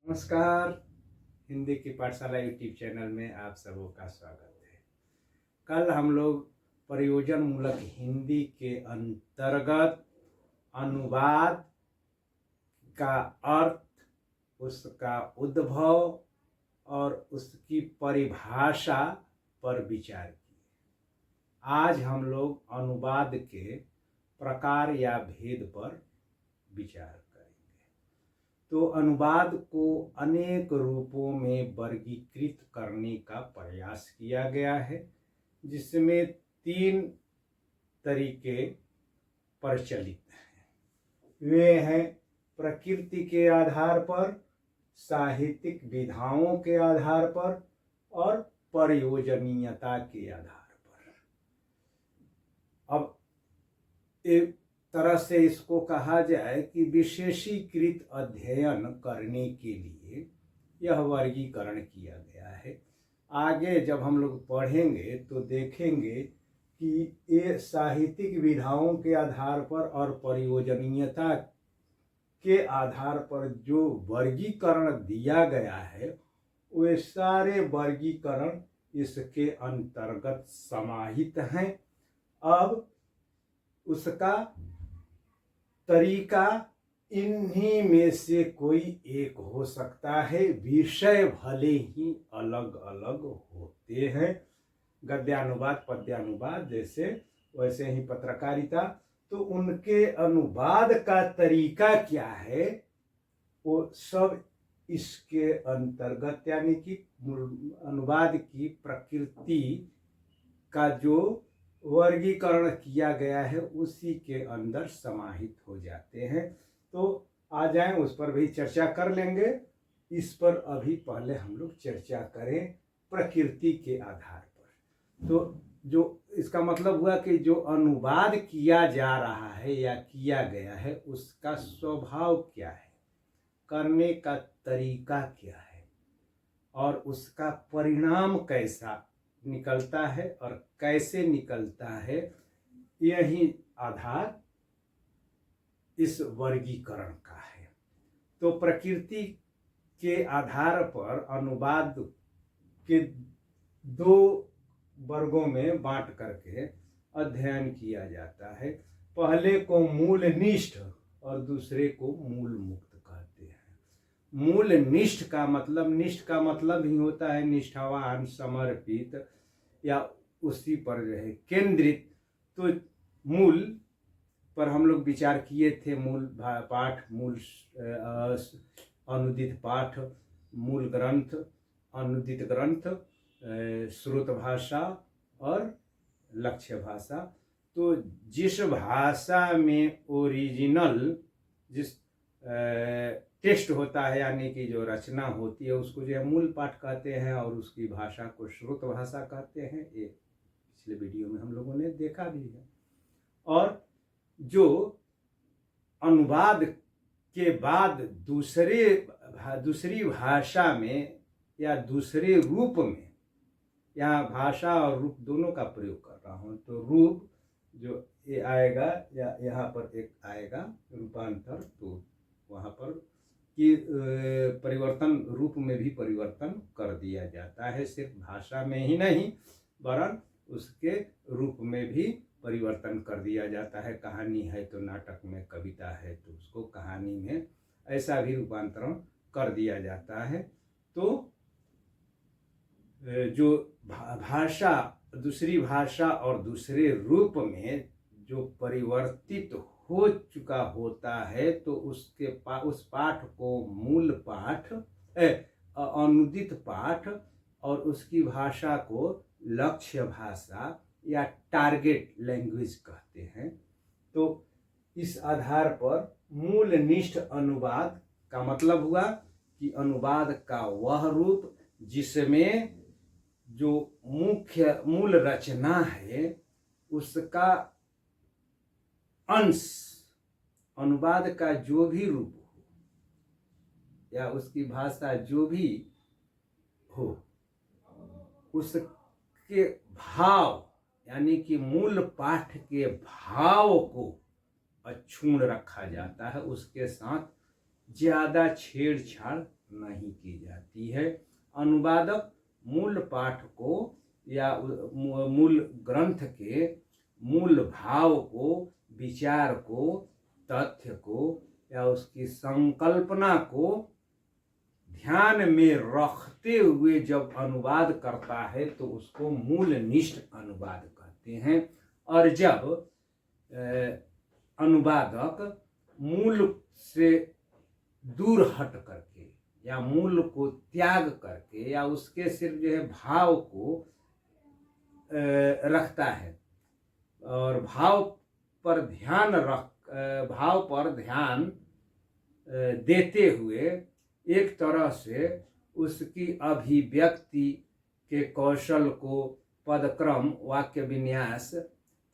नमस्कार। हिंदी की पाठशाला यूट्यूब चैनल में आप सबों का स्वागत है। कल हम लोग प्रयोजन मूलक हिंदी के अंतर्गत अनुवाद का अर्थ, उसका उद्भव और उसकी परिभाषा पर विचार किए। आज हम लोग अनुवाद के प्रकार या भेद पर विचार करेंगे। तो अनुवाद को अनेक रूपों में वर्गीकृत करने का प्रयास किया गया है, जिसमें 3 तरीके प्रचलित हैं। वे हैं प्रकृति के आधार पर, साहित्यिक विधाओं के आधार पर और प्रयोजनीयता के आधार पर। अब एक तरह से इसको कहा जाए कि विशेषीकृत अध्ययन करने के लिए यह वर्गीकरण किया गया है। आगे जब हम लोग पढ़ेंगे तो देखेंगे कि ये साहित्यिक विधाओं के आधार पर और प्रयोजनीयता के आधार पर जो वर्गीकरण दिया गया है, वे सारे वर्गीकरण इसके अंतर्गत समाहित हैं। अब उसका तरीका इन्हीं में से कोई एक हो सकता है, विषय भले ही अलग अलग होते हैं। गद्यानुवाद, पद्यानुवाद जैसे, वैसे ही पत्रकारिता। तो उनके अनुवाद का तरीका क्या है, वो सब इसके अंतर्गत, यानी कि अनुवाद की प्रकृति का जो वर्गीकरण किया गया है उसी के अंदर समाहित हो जाते हैं। तो आ जाएं, उस पर भी चर्चा कर लेंगे। इस पर अभी पहले हम लोग चर्चा करें प्रकृति के आधार पर। तो जो इसका मतलब हुआ कि जो अनुवाद किया जा रहा है या किया गया है, उसका स्वभाव क्या है, करने का तरीका क्या है और उसका परिणाम कैसा निकलता है और कैसे निकलता है, यही आधार इस वर्गीकरण का है। तो प्रकृति के आधार पर अनुवाद के 2 वर्गों में बांट करके अध्ययन किया जाता है। पहले को मूलनिष्ठ और दूसरे को मूल मुक्त कहते हैं। मूलनिष्ठ का मतलब, निष्ठ का मतलब ही होता है निष्ठावान, समर्पित या उसी पर जो है केंद्रित। तो मूल पर हम लोग विचार किए थे। मूल पाठ, मूल अनुदित पाठ, मूल ग्रंथ, अनुदित ग्रंथ, श्रुत भाषा और लक्ष्य भाषा। तो जिस भाषा में ओरिजिनल, जिस टेक्स्ट होता है, यानी कि जो रचना होती है, उसको जो है मूल पाठ कहते हैं और उसकी भाषा को श्रुत भाषा कहते हैं। ये पिछले वीडियो में हम लोगों ने देखा भी है। और जो अनुवाद के बाद दूसरी भाषा में या दूसरे रूप में, यहाँ भाषा और रूप दोनों का प्रयोग कर रहा हूँ, तो रूप जो ये आएगा या यहाँ पर एक आएगा रूपांतर, तो वहाँ पर कि परिवर्तन, रूप में भी परिवर्तन कर दिया जाता है। सिर्फ भाषा में ही नहीं वरन उसके रूप में भी परिवर्तन कर दिया जाता है। कहानी है तो नाटक में, कविता है तो उसको कहानी में, ऐसा भी रूपांतरण कर दिया जाता है। तो जो भाषा, दूसरी भाषा और दूसरे रूप में जो परिवर्तित हो चुका होता है, तो उस पाठ को मूल पाठ, अनुदित पाठ, और उसकी भाषा को लक्ष्य भाषा या टारगेट लैंग्वेज कहते हैं। तो इस आधार पर मूलनिष्ठ अनुवाद का मतलब हुआ कि अनुवाद का वह रूप जिसमें जो मूल रचना है उसका अंश, अनुवाद का जो भी रूप हो या उसकी भाषा जो भी हो, उसके भाव, यानी कि मूल पाठ के भाव को अक्षुण्ण रखा जाता है, उसके साथ ज्यादा छेड़छाड़ नहीं की जाती है। अनुवादक मूल पाठ को या मूल ग्रंथ के मूल भाव को, विचार को, तथ्य को या उसकी संकल्पना को ध्यान में रखते हुए जब अनुवाद करता है तो उसको मूलनिष्ठ अनुवाद कहते हैं। और जब अनुवादक मूल से दूर हट करके या मूल को त्याग करके या उसके सिर्फ जो है भाव को रखता है और भाव पर ध्यान देते हुए एक तरह से उसकी अभिव्यक्ति के कौशल को, पदक्रम, वाक्य विन्यास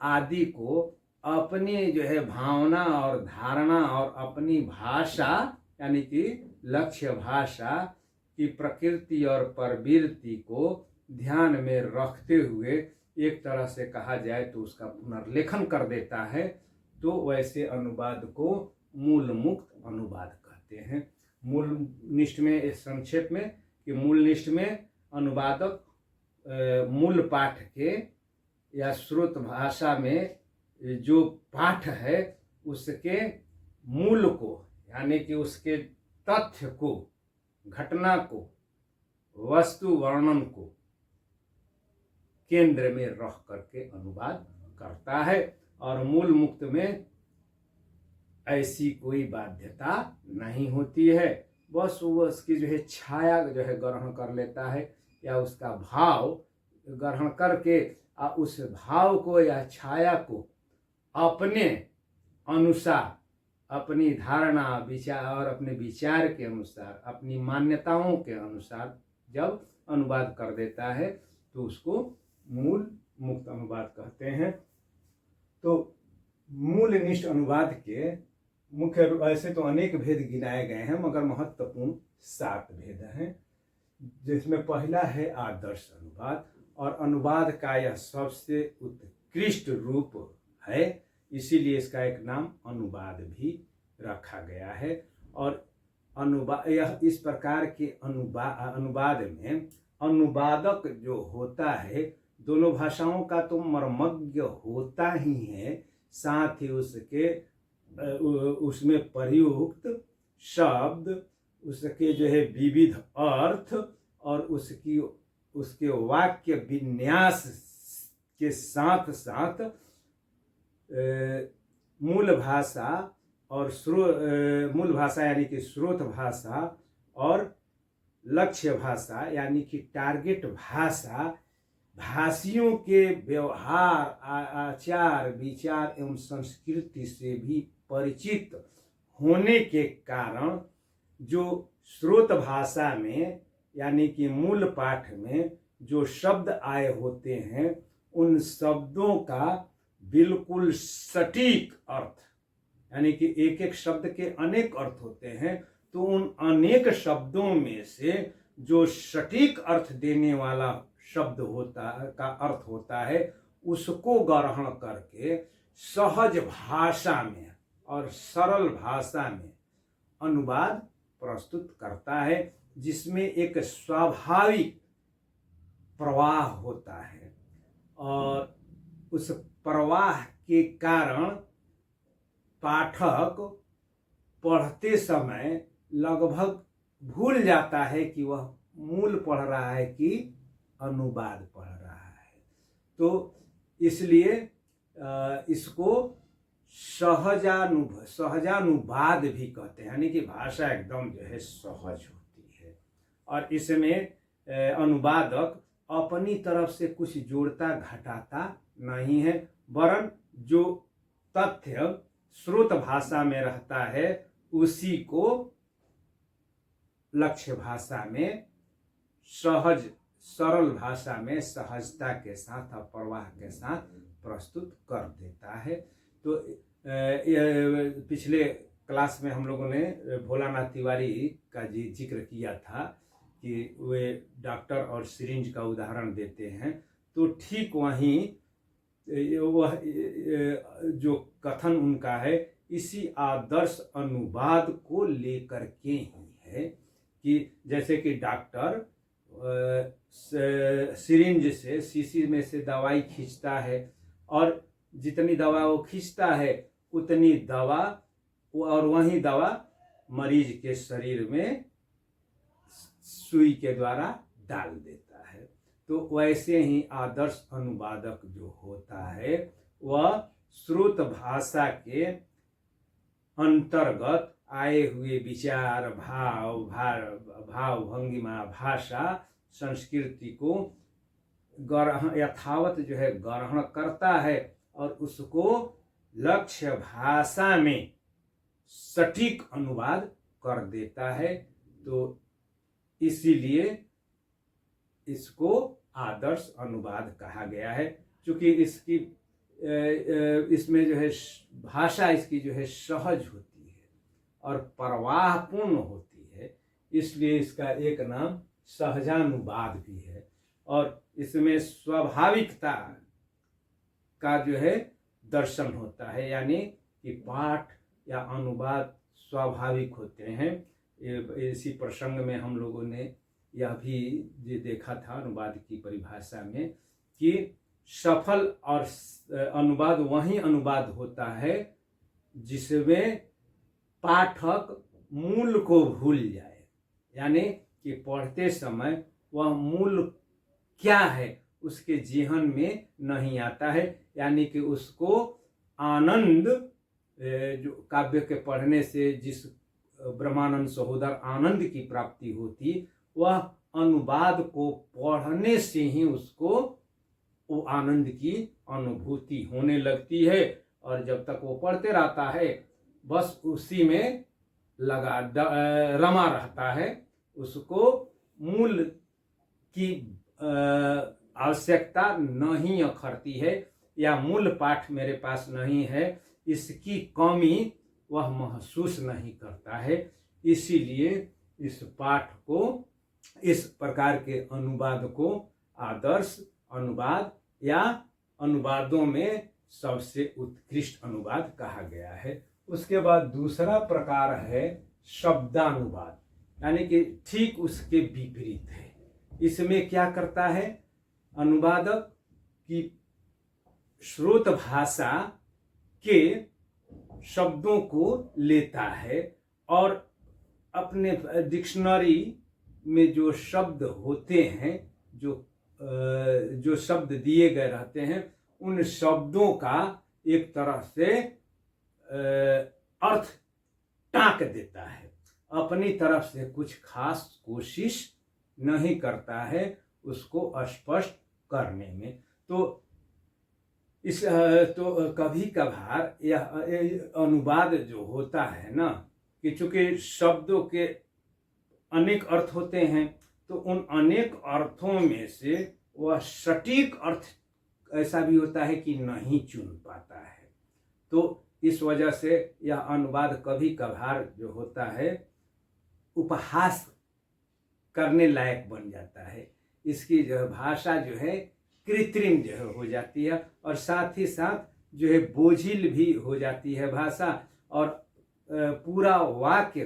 आदि को अपनी जो है भावना और धारणा और अपनी भाषा यानी कि लक्ष्य भाषा की प्रकृति और प्रवृत्ति को ध्यान में रखते हुए एक तरह से कहा जाए तो उसका पुनर्लेखन कर देता है। तो वैसे अनुवाद को मूल मुक्त अनुवाद कहते हैं। मूल निष्ठ में संक्षेप में कि मूल निष्ठ में अनुवादक मूल पाठ के या श्रुत भाषा में जो पाठ है उसके मूल को यानी कि उसके तथ्य को, घटना को, वस्तु वर्णन को केंद्र में रख करके अनुवाद करता है। और मूल मुक्त में ऐसी कोई बाध्यता नहीं होती है, बस वो उसकी जो है छाया जो है ग्रहण कर लेता है या उसका भाव ग्रहण करके उस भाव को या छाया को अपने अनुसार, अपनी धारणा, विचार और अपने विचार के अनुसार, अपनी मान्यताओं के अनुसार जब अनुवाद कर देता है तो उसको मूल मुक्त अनुवाद कहते हैं। तो मूलनिष्ठ अनुवाद के मुख्य ऐसे तो अनेक भेद गिनाए गए हैं मगर महत्वपूर्ण 7 भेद हैं, जिसमें पहला है आदर्श अनुवाद। और अनुवाद का यह सबसे उत्कृष्ट रूप है, इसीलिए इसका एक नाम अनुवाद भी रखा गया है। और अनुवाद यह इस प्रकार के अनुवाद में अनुवादक जो होता है दोनों भाषाओं का तो मर्मज्ञ होता ही है, साथ ही उसमें प्रयुक्त शब्द, उसके जो है विविध अर्थ और उसके वाक्य विन्यास के साथ साथ मूल भाषा और मूल भाषा यानी कि स्रोत भाषा और लक्ष्य भाषा यानी कि टारगेट भाषा, भाषियों के व्यवहार, आचार, विचार एवं संस्कृति से भी परिचित होने के कारण जो स्रोत भाषा में यानी कि मूल पाठ में जो शब्द आए होते हैं उन शब्दों का बिल्कुल सटीक अर्थ यानी कि एक एक शब्द के अनेक अर्थ होते हैं, तो उन अनेक शब्दों में से जो सटीक अर्थ देने वाला शब्द का अर्थ होता है उसको ग्रहण करके सहज भाषा में और सरल भाषा में अनुवाद प्रस्तुत करता है, जिसमें एक स्वाभाविक प्रवाह होता है और उस प्रवाह के कारण पाठक पढ़ते समय लगभग भूल जाता है कि वह मूल पढ़ रहा है कि अनुवाद पढ़ रहा है। तो इसलिए इसको सहजानुवाद भी कहते हैं, यानी कि भाषा एकदम जो है सहज होती है और इसमें अनुवादक अपनी तरफ से कुछ जोड़ता घटाता नहीं है, वरन जो तथ्य स्रोत भाषा में रहता है उसी को लक्ष्य भाषा में सहज सरल भाषा में सहजता के साथ और प्रवाह के साथ प्रस्तुत कर देता है। तो पिछले क्लास में हम लोगों ने भोलानाथ तिवारी का जिक्र किया था कि वे डॉक्टर और सिरिंज का उदाहरण देते हैं, तो ठीक वहीं वह जो कथन उनका है इसी आदर्श अनुवाद को लेकर के ही है कि जैसे कि डॉक्टर सिरिंज से शीशी में से दवाई खींचता है और जितनी दवा वो खींचता है उतनी दवा और वही दवा मरीज के शरीर में सुई के द्वारा डाल देता है। तो वैसे ही आदर्श अनुवादक जो होता है वह श्रुत भाषा के अंतर्गत आए हुए विचार, भाव भंगिमा, भाषा, संस्कृति को यथावत जो है ग्रहण करता है और उसको लक्ष्य भाषा में सटीक अनुवाद कर देता है। तो इसीलिए इसको आदर्श अनुवाद कहा गया है। क्योंकि इसमें जो है भाषा इसकी जो है सहज होती है और प्रवाहपूर्ण होती है, इसलिए इसका एक नाम सहजानुवाद भी है। और इसमें स्वाभाविकता का जो है दर्शन होता है, यानी कि पाठ या अनुवाद स्वाभाविक होते हैं। इसी प्रसंग में हम लोगों ने यह भी देखा था अनुवाद की परिभाषा में कि सफल और अनुवाद वही अनुवाद होता है जिसमें पाठक मूल को भूल जाए, यानी कि पढ़ते समय वह मूल क्या है उसके जेहन में नहीं आता है, यानी कि उसको आनंद जो काव्य के पढ़ने से जिस ब्रह्मानंद सहोदर आनंद की प्राप्ति होती वह अनुवाद को पढ़ने से ही उसको वो आनंद की अनुभूति होने लगती है। और जब तक वो पढ़ते रहता है बस उसी में रमा रहता है, उसको मूल की आवश्यकता नहीं अखरती है या मूल पाठ मेरे पास नहीं है इसकी कमी वह महसूस नहीं करता है। इसीलिए इस पाठ को, इस प्रकार के अनुवाद को आदर्श अनुवाद या अनुवादों में सबसे उत्कृष्ट अनुवाद कहा गया है। उसके बाद दूसरा प्रकार है शब्दानुवाद, यानी कि ठीक उसके विपरीत है। इसमें क्या करता है अनुवादक कि श्रुत भाषा के शब्दों को लेता है और अपने डिक्शनरी में जो शब्द होते हैं, जो शब्द दिए गए रहते हैं, उन शब्दों का एक तरह से अर्थ टाँक देता है, अपनी तरफ से कुछ खास कोशिश नहीं करता है उसको स्पष्ट करने में। तो कभी कभार यह अनुवाद जो होता है ना, कि चूंकि शब्दों के अनेक अर्थ होते हैं, तो उन अनेक अर्थों में से वह सटीक अर्थ ऐसा भी होता है कि नहीं चुन पाता है। तो इस वजह से यह अनुवाद कभी कभार जो होता है उपहास करने लायक बन जाता है। इसकी जो भाषा जो है कृत्रिम जो है हो जाती है और साथ ही साथ जो है बोझिल भी हो जाती है भाषा, और पूरा वाक्य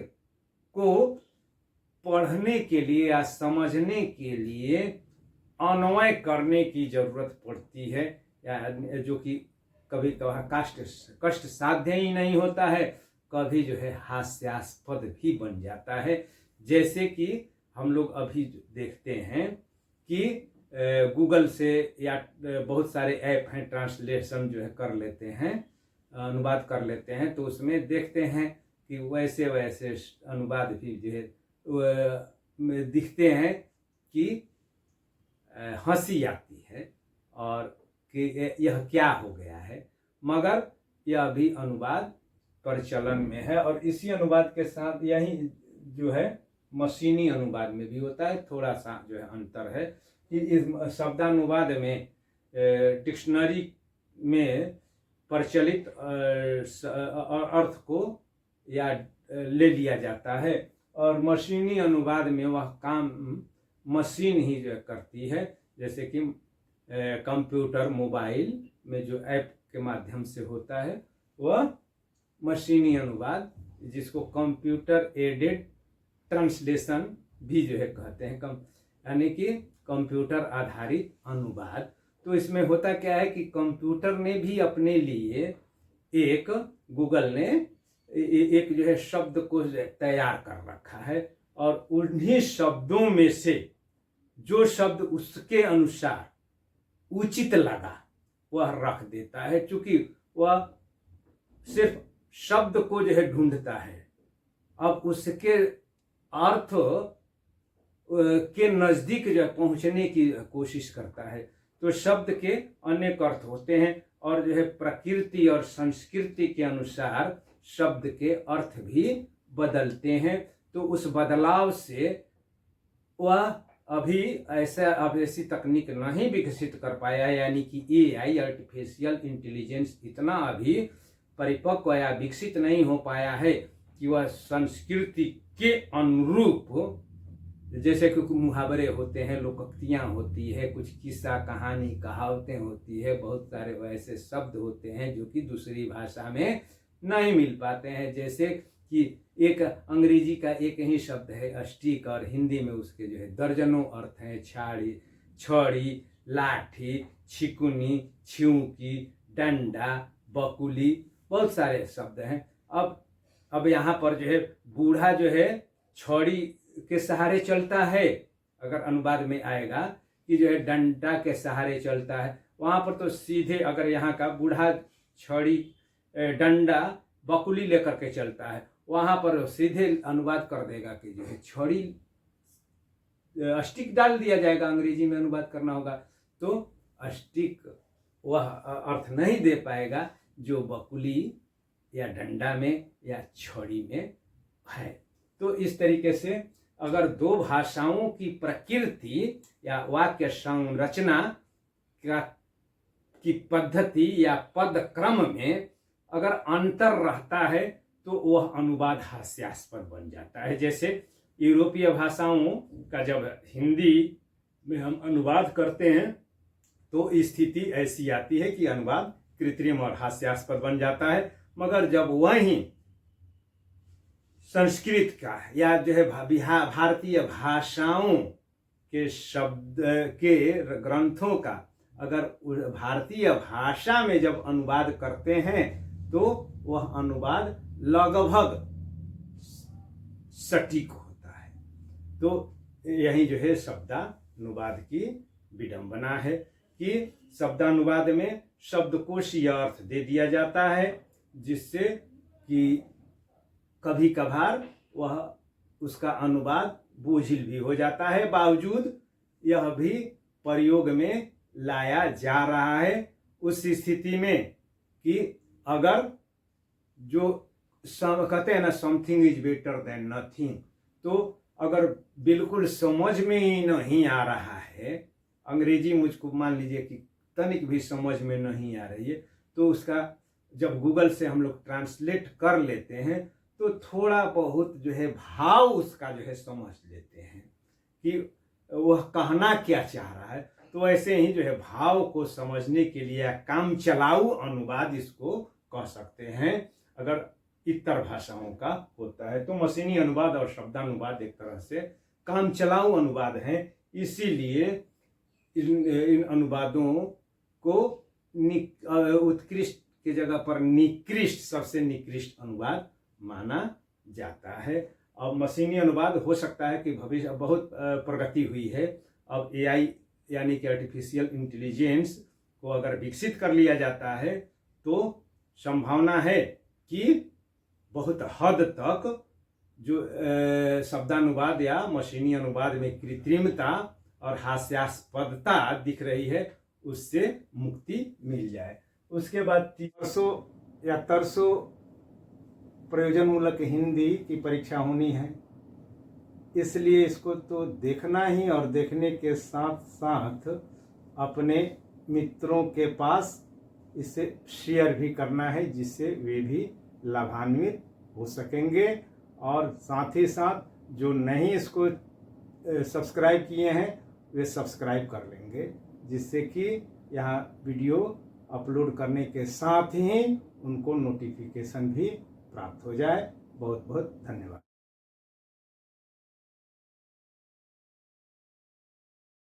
को पढ़ने के लिए या समझने के लिए अन्वय करने की जरूरत पड़ती है, या जो कि कभी कभार कष्ट साध्य ही नहीं होता है, कभी जो है हास्यास्पद भी बन जाता है। जैसे कि हम लोग अभी देखते हैं कि गूगल से या बहुत सारे ऐप हैं ट्रांसलेशन जो है कर लेते हैं, अनुवाद कर लेते हैं, तो उसमें देखते हैं कि वैसे वैसे अनुवाद भी जो है दिखते हैं कि हंसी आती है और कि यह क्या हो गया है, मगर यह भी अनुवाद प्रचलन में है। और इसी अनुवाद के साथ यही जो है मशीनी अनुवाद में भी होता है, थोड़ा सा जो है अंतर है कि इस शब्दानुवाद में डिक्शनरी में प्रचलित अर्थ को या ले लिया जाता है, और मशीनी अनुवाद में वह काम मशीन ही जो करती है। जैसे कि कंप्यूटर मोबाइल में जो ऐप के माध्यम से होता है वह मशीनी अनुवाद, जिसको कंप्यूटर एडेड ट्रांसलेशन भी जो है कहते हैं, यानी कि कंप्यूटर आधारित अनुवाद। तो इसमें होता क्या है कि कंप्यूटर ने भी अपने लिए एक, गूगल ने एक जो है शब्द को तैयार कर रखा है, और उन्हीं शब्दों में से जो शब्द उसके अनुसार उचित लगा वह रख देता है, क्योंकि वह सिर्फ शब्द को जो है ढूंढता है, अब उसके अर्थ के नजदीक जो है पहुंचने की कोशिश करता है। तो शब्द के अनेक अर्थ होते हैं, और जो है प्रकृति और संस्कृति के अनुसार शब्द के अर्थ भी बदलते हैं। तो उस बदलाव से वह अभी ऐसी तकनीक नहीं विकसित कर पाया, यानी कि एआई, आर्टिफिशियल इंटेलिजेंस, इतना अभी परिपक्व या विकसित नहीं हो पाया है कि वह संस्कृति के अनुरूप, जैसे कि मुहावरे होते हैं, लोकोक्तियाँ होती है, कुछ किस्सा कहानी कहावतें होती है, बहुत सारे वैसे शब्द होते हैं जो कि दूसरी भाषा में नहीं मिल पाते हैं। जैसे कि एक अंग्रेजी का एक ही शब्द है स्टिक, और हिंदी में उसके जो है दर्जनों अर्थ हैं। छड़ी, लाठी, छिकुनी, छिउकी, डंडा, बकुली, बहुत सारे शब्द हैं। अब यहाँ पर जो है बूढ़ा जो है छड़ी के सहारे चलता है, अगर अनुवाद में आएगा कि जो है डंडा के सहारे चलता है, वहाँ पर तो सीधे अगर यहाँ का बूढ़ा छड़ी, डंडा, बकुली लेकर के चलता है, वहाँ पर सीधे अनुवाद कर देगा कि जो है छड़ी, स्टिक डाल दिया जाएगा, अंग्रेजी में अनुवाद करना होगा तो स्टिक वह अर्थ नहीं दे पाएगा जो बकुली या डंडा में या छड़ी में है। तो इस तरीके से अगर दो भाषाओं की प्रकृति या वाक्य संरचना की पद्धति या पद क्रम में अगर अंतर रहता है तो वह अनुवाद हास्यास्पद बन जाता है। जैसे यूरोपीय भाषाओं का जब हिंदी में हम अनुवाद करते हैं तो स्थिति ऐसी आती है कि अनुवाद कृत्रिम और हास्यास्पद बन जाता है, मगर जब वहीं संस्कृत का या जो है भारतीय भाषाओं के शब्द के ग्रंथों का अगर भारतीय भाषा में जब अनुवाद करते हैं तो वह अनुवाद लगभग सटीक होता है। तो यही जो है शब्दानुवाद की विडंबना है कि शब्दानुवाद में शब्दकोशीय अर्थ दे दिया जाता है, जिससे कि कभी कभार वह उसका अनुवाद बोझिल भी हो जाता है। बावजूद यह भी प्रयोग में लाया जा रहा है उस स्थिति में कि अगर जो कहते हैं ना, something is better than nothing, तो अगर बिल्कुल समझ में ही नहीं आ रहा है, अंग्रेजी मुझको मान लीजिए कि तनिक भी समझ में नहीं आ रही है, तो उसका जब गूगल से हम लोग ट्रांसलेट कर लेते हैं तो थोड़ा बहुत जो है भाव उसका जो है समझ लेते हैं कि वह कहना क्या चाह रहा है। तो ऐसे ही जो है भाव को समझने के लिए काम चलाऊ अनुवाद इसको कह सकते हैं अगर इतर भाषाओं का होता है। तो मशीनी अनुवाद और शब्दानुवाद एक तरह से काम चलाऊ अनुवाद हैं, इसीलिए इन अनुवादों को उत्कृष्ट की जगह पर निकृष्ट, सबसे निकृष्ट अनुवाद माना जाता है। अब मशीनी अनुवाद हो सकता है कि भविष्य बहुत प्रगति हुई है, अब एआई यानी कि आर्टिफिशियल इंटेलिजेंस को अगर विकसित कर लिया जाता है तो संभावना है कि बहुत हद तक जो शब्दानुवाद या मशीनी अनुवाद में कृत्रिमता और हास्यास्पदता दिख रही है उससे मुक्ति मिल जाए। उसके बाद 300 या 300 प्रयोजनमूलक हिंदी की परीक्षा होनी है, इसलिए इसको तो देखना ही और देखने के साथ साथ अपने मित्रों के पास इसे शेयर भी करना है, जिससे वे भी लाभान्वित हो सकेंगे। और साथ ही साथ जो नहीं इसको सब्सक्राइब किए हैं वे सब्सक्राइब कर लेंगे, जिससे कि यहाँ वीडियो अपलोड करने के साथ ही उनको नोटिफिकेशन भी प्राप्त हो जाए। बहुत बहुत धन्यवाद।